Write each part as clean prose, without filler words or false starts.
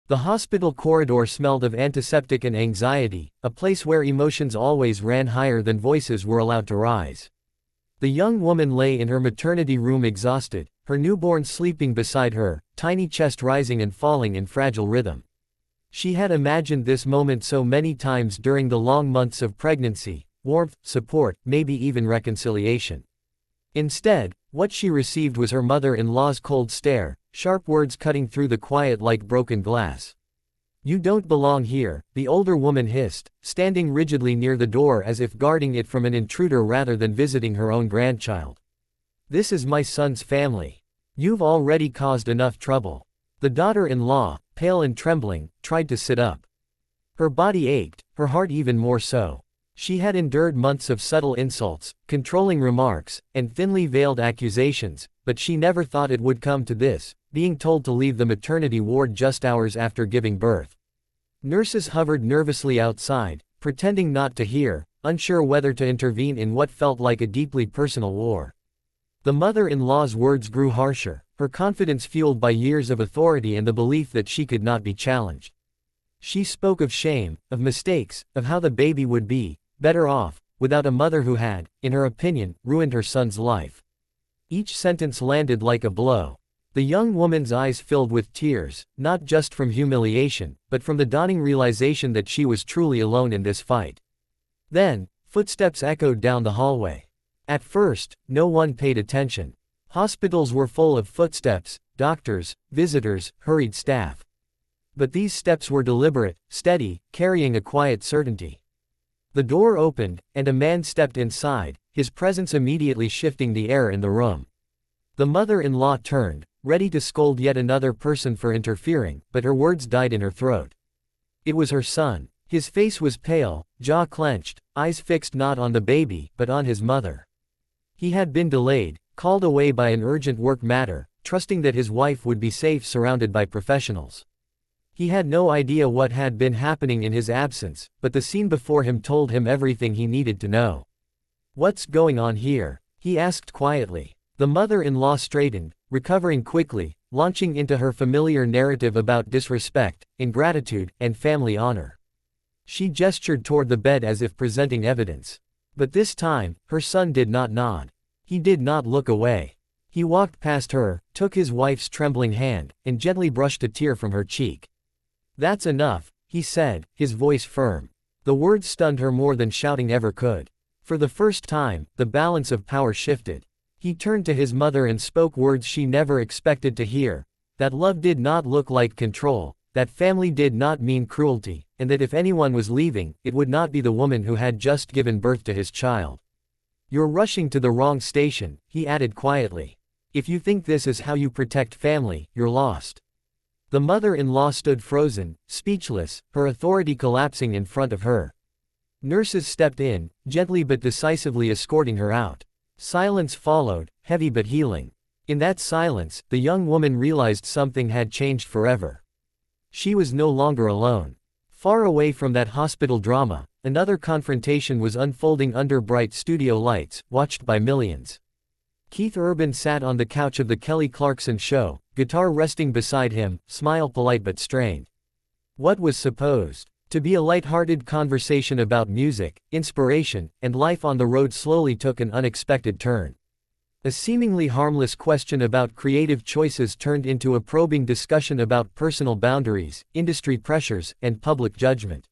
The hospital corridor smelled of antiseptic and anxiety, a place where emotions always ran higher than voices were allowed to rise. The young woman lay in her maternity room exhausted, her newborn sleeping beside her, tiny chest rising and falling in fragile rhythm. She had imagined this moment so many times during the long months of pregnancy: warmth, support, maybe even reconciliation. Instead, what she received was her mother-in-law's cold stare, sharp words cutting through the quiet like broken glass. "You don't belong here," the older woman hissed, standing rigidly near the door as if guarding it from an intruder rather than visiting her own grandchild. "This is my son's family. You've already caused enough trouble." The daughter-in-law, pale and trembling, tried to sit up. Her body ached, her heart even more so. She had endured months of subtle insults, controlling remarks, and thinly veiled accusations, but she never thought it would come to this, being told to leave the maternity ward just hours after giving birth. Nurses hovered nervously outside, pretending not to hear, unsure whether to intervene in what felt like a deeply personal war. The mother-in-law's words grew harsher, her confidence fueled by years of authority and the belief that she could not be challenged. She spoke of shame, of mistakes, of how the baby would be better off without a mother who had, in her opinion, ruined her son's life. Each sentence landed like a blow. The young woman's eyes filled with tears, not just from humiliation, but from the dawning realization that she was truly alone in this fight. Then, footsteps echoed down the hallway. At first, no one paid attention. Hospitals were full of footsteps, doctors, visitors, hurried staff. But these steps were deliberate, steady, carrying a quiet certainty. The door opened, and a man stepped inside, his presence immediately shifting the air in the room. The mother-in-law turned, ready to scold yet another person for interfering, but her words died in her throat. It was her son. His face was pale, jaw clenched, eyes fixed not on the baby, but on his mother. He had been delayed, called away by an urgent work matter, trusting that his wife would be safe surrounded by professionals. He had no idea what had been happening in his absence, but the scene before him told him everything he needed to know. "What's going on here?" he asked quietly. The mother-in-law straightened, recovering quickly, launching into her familiar narrative about disrespect, ingratitude, and family honor. She gestured toward the bed as if presenting evidence. But this time, her son did not nod. He did not look away. He walked past her, took his wife's trembling hand, and gently brushed a tear from her cheek. "That's enough," he said, his voice firm. The words stunned her more than shouting ever could. For the first time, the balance of power shifted. He turned to his mother and spoke words she never expected to hear: that love did not look like control, that family did not mean cruelty, and that if anyone was leaving, it would not be the woman who had just given birth to his child. "You're rushing to the wrong station," he added quietly. "If you think this is how you protect family, you're lost." The mother-in-law stood frozen, speechless, her authority collapsing in front of her. Nurses stepped in, gently but decisively escorting her out. Silence followed, heavy but healing. In that silence, the young woman realized something had changed forever. She was no longer alone. Far away from that hospital drama, another confrontation was unfolding under bright studio lights, watched by millions. Keith Urban sat on the couch of the Kelly Clarkson show, guitar resting beside him, smile polite but strained. What was supposed to be a light-hearted conversation about music, inspiration, and life on the road slowly took an unexpected turn. A seemingly harmless question about creative choices turned into a probing discussion about personal boundaries, industry pressures, and public judgment.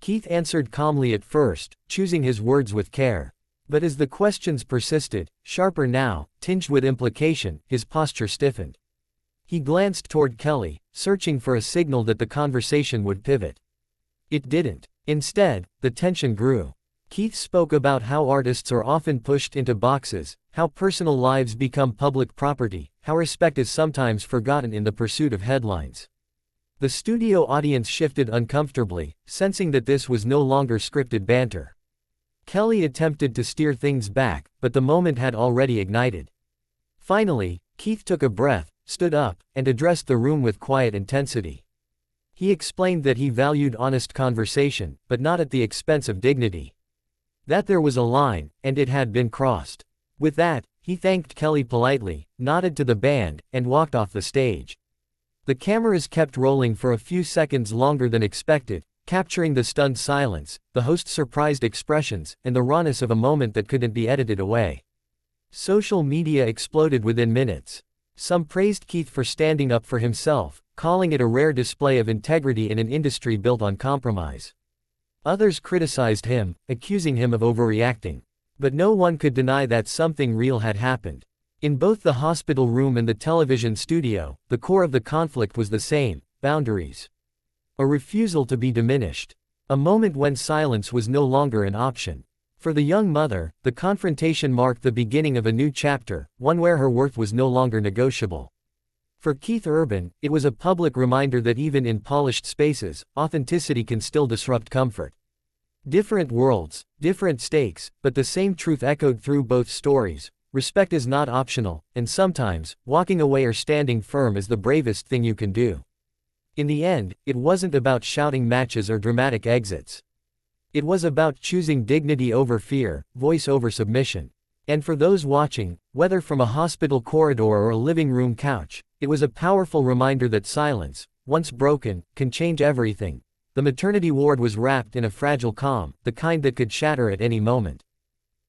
Keith answered calmly at first, choosing his words with care. But as the questions persisted, sharper now, tinged with implication, his posture stiffened. He glanced toward Kelly, searching for a signal that the conversation would pivot. It didn't. Instead, the tension grew. Keith spoke about how artists are often pushed into boxes, how personal lives become public property, how respect is sometimes forgotten in the pursuit of headlines. The studio audience shifted uncomfortably, sensing that this was no longer scripted banter. Kelly attempted to steer things back, but the moment had already ignited. Finally, Keith took a breath, stood up, and addressed the room with quiet intensity. He explained that he valued honest conversation, but not at the expense of dignity. That there was a line, and it had been crossed. With that, he thanked Kelly politely, nodded to the band, and walked off the stage. The cameras kept rolling for a few seconds longer than expected, capturing the stunned silence, the host's surprised expressions, and the rawness of a moment that couldn't be edited away. Social media exploded within minutes. Some praised Keith for standing up for himself, calling it a rare display of integrity in an industry built on compromise. Others criticized him, accusing him of overreacting. But no one could deny that something real had happened. In both the hospital room and the television studio, the core of the conflict was the same: boundaries. A refusal to be diminished. A moment when silence was no longer an option. For the young mother, the confrontation marked the beginning of a new chapter, one where her worth was no longer negotiable. For Keith Urban, it was a public reminder that even in polished spaces, authenticity can still disrupt comfort. Different worlds, different stakes, but the same truth echoed through both stories. Respect is not optional, and sometimes, walking away or standing firm is the bravest thing you can do. In the end, it wasn't about shouting matches or dramatic exits. It was about choosing dignity over fear, voice over submission. And for those watching, whether from a hospital corridor or a living room couch, it was a powerful reminder that silence, once broken, can change everything. The maternity ward was wrapped in a fragile calm, the kind that could shatter at any moment.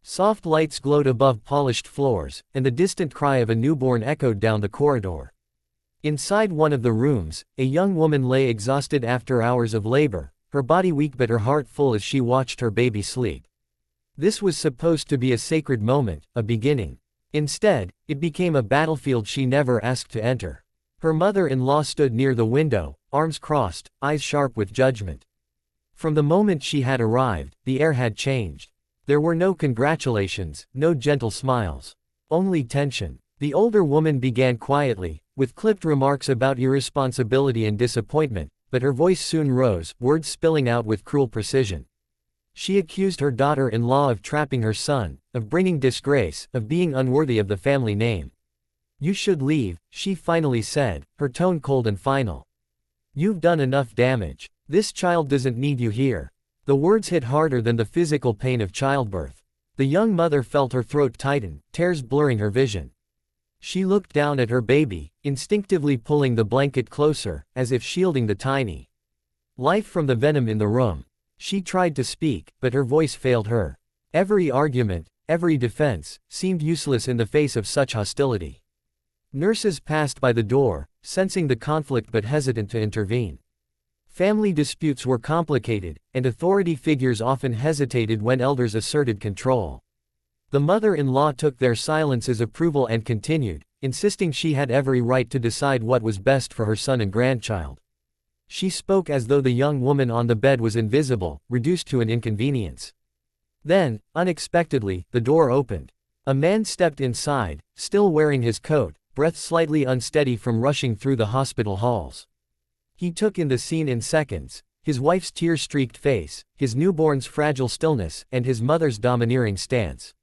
Soft lights glowed above polished floors, and the distant cry of a newborn echoed down the corridor. Inside one of the rooms, a young woman lay exhausted after hours of labor, her body weak but her heart full as she watched her baby sleep. This was supposed to be a sacred moment, a beginning. Instead, it became a battlefield she never asked to enter. Her mother-in-law stood near the window, arms crossed, eyes sharp with judgment. From the moment she had arrived, the air had changed. There were no congratulations, no gentle smiles. Only tension. The older woman began quietly, with clipped remarks about irresponsibility and disappointment, but her voice soon rose, words spilling out with cruel precision. She accused her daughter-in-law of trapping her son, of bringing disgrace, of being unworthy of the family name. "You should leave," she finally said, her tone cold and final. "You've done enough damage. This child doesn't need you here." The words hit harder than the physical pain of childbirth. The young mother felt her throat tighten, tears blurring her vision. She looked down at her baby, instinctively pulling the blanket closer, as if shielding the tiny life from the venom in the room. She tried to speak, but her voice failed her. Every argument, every defense, seemed useless in the face of such hostility. Nurses passed by the door, sensing the conflict but hesitant to intervene. Family disputes were complicated, and authority figures often hesitated when elders asserted control. The mother-in-law took their silence as approval and continued, insisting she had every right to decide what was best for her son and grandchild. She spoke as though the young woman on the bed was invisible, reduced to an inconvenience. Then, unexpectedly, the door opened. A man stepped inside, still wearing his coat, breath slightly unsteady from rushing through the hospital halls. He took in the scene in seconds: his wife's tear-streaked face, his newborn's fragile stillness, and his mother's domineering stance.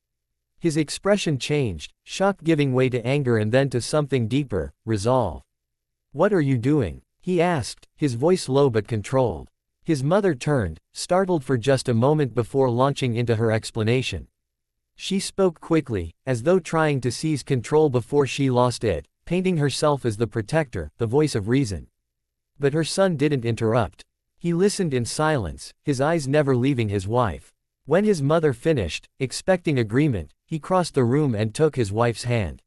His expression changed, shock giving way to anger and then to something deeper: resolve. "What are you doing?" he asked, his voice low but controlled. His mother turned, startled for just a moment before launching into her explanation. She spoke quickly, as though trying to seize control before she lost it, painting herself as the protector, the voice of reason. But her son didn't interrupt. He listened in silence, his eyes never leaving his wife. When his mother finished, expecting agreement, he crossed the room and took his wife's hand.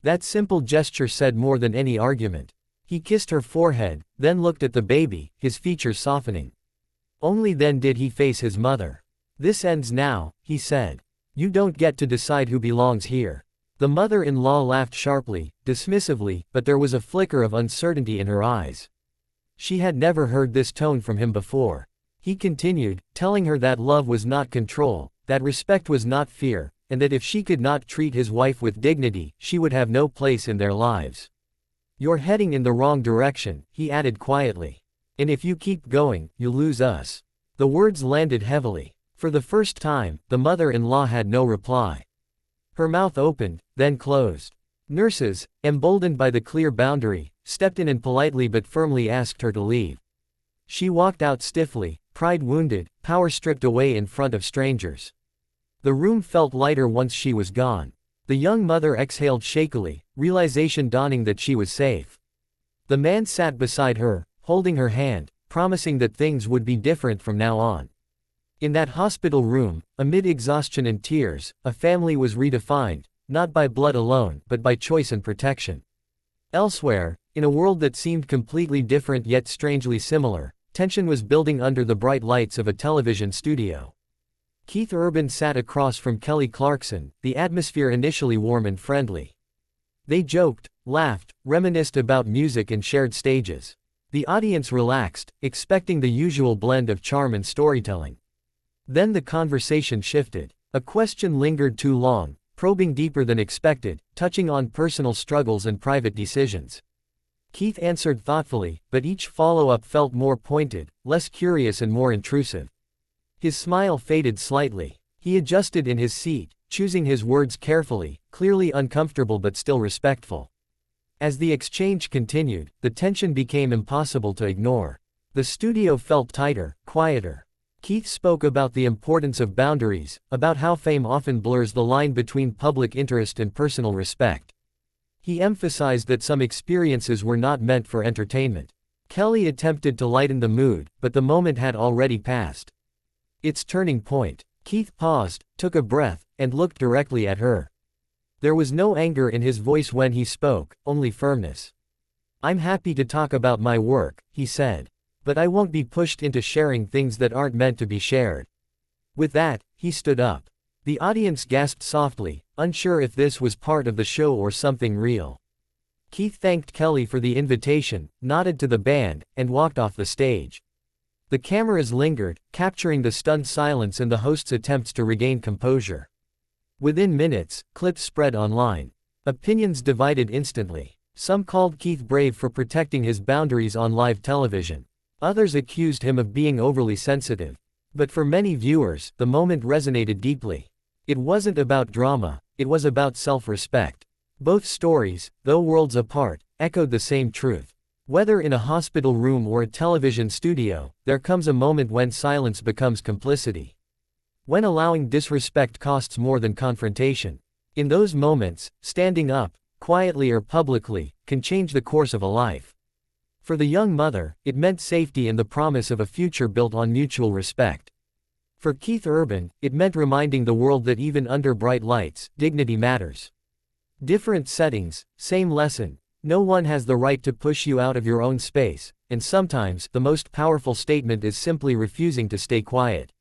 That simple gesture said more than any argument. He kissed her forehead, then looked at the baby, his features softening. Only then did he face his mother. "This ends now," he said. "You don't get to decide who belongs here." The mother-in-law laughed sharply, dismissively, but there was a flicker of uncertainty in her eyes. She had never heard this tone from him before. He continued, telling her that love was not control, that respect was not fear, and that if she could not treat his wife with dignity, she would have no place in their lives. "You're heading in the wrong direction," he added quietly. "And if you keep going, you'll lose us." The words landed heavily. For the first time, the mother-in-law had no reply. Her mouth opened, then closed. Nurses, emboldened by the clear boundary, stepped in and politely but firmly asked her to leave. She walked out stiffly, pride wounded, power stripped away in front of strangers. The room felt lighter once she was gone. The young mother exhaled shakily, realization dawning that she was safe. The man sat beside her, holding her hand, promising that things would be different from now on. In that hospital room, amid exhaustion and tears, a family was redefined, not by blood alone, but by choice and protection. Elsewhere, in a world that seemed completely different yet strangely similar, tension was building under the bright lights of a television studio. Keith Urban sat across from Kelly Clarkson, the atmosphere initially warm and friendly. They joked, laughed, reminisced about music and shared stages. The audience relaxed, expecting the usual blend of charm and storytelling. Then the conversation shifted. A question lingered too long, probing deeper than expected, touching on personal struggles and private decisions. Keith answered thoughtfully, but each follow-up felt more pointed, less curious and more intrusive. His smile faded slightly. He adjusted in his seat, choosing his words carefully, clearly uncomfortable but still respectful. As the exchange continued, the tension became impossible to ignore. The studio felt tighter, quieter. Keith spoke about the importance of boundaries, about how fame often blurs the line between public interest and personal respect. He emphasized that some experiences were not meant for entertainment. Kelly attempted to lighten the mood, but the moment had already passed. Its turning point. Keith paused, took a breath, and looked directly at her. There was no anger in his voice when he spoke, only firmness. "I'm happy to talk about my work," he said. "But I won't be pushed into sharing things that aren't meant to be shared." With that, he stood up. The audience gasped softly, unsure if this was part of the show or something real. Keith thanked Kelly for the invitation, nodded to the band, and walked off the stage. The cameras lingered, capturing the stunned silence and the host's attempts to regain composure. Within minutes, clips spread online. Opinions divided instantly. Some called Keith brave for protecting his boundaries on live television. Others accused him of being overly sensitive. But for many viewers, the moment resonated deeply. It wasn't about drama, it was about self-respect. Both stories, though worlds apart, echoed the same truth. Whether in a hospital room or a television studio, there comes a moment when silence becomes complicity. When allowing disrespect costs more than confrontation. In those moments, standing up, quietly or publicly, can change the course of a life. For the young mother, it meant safety and the promise of a future built on mutual respect. For Keith Urban, it meant reminding the world that even under bright lights, dignity matters. Different settings, same lesson. No one has the right to push you out of your own space, and sometimes, the most powerful statement is simply refusing to stay quiet.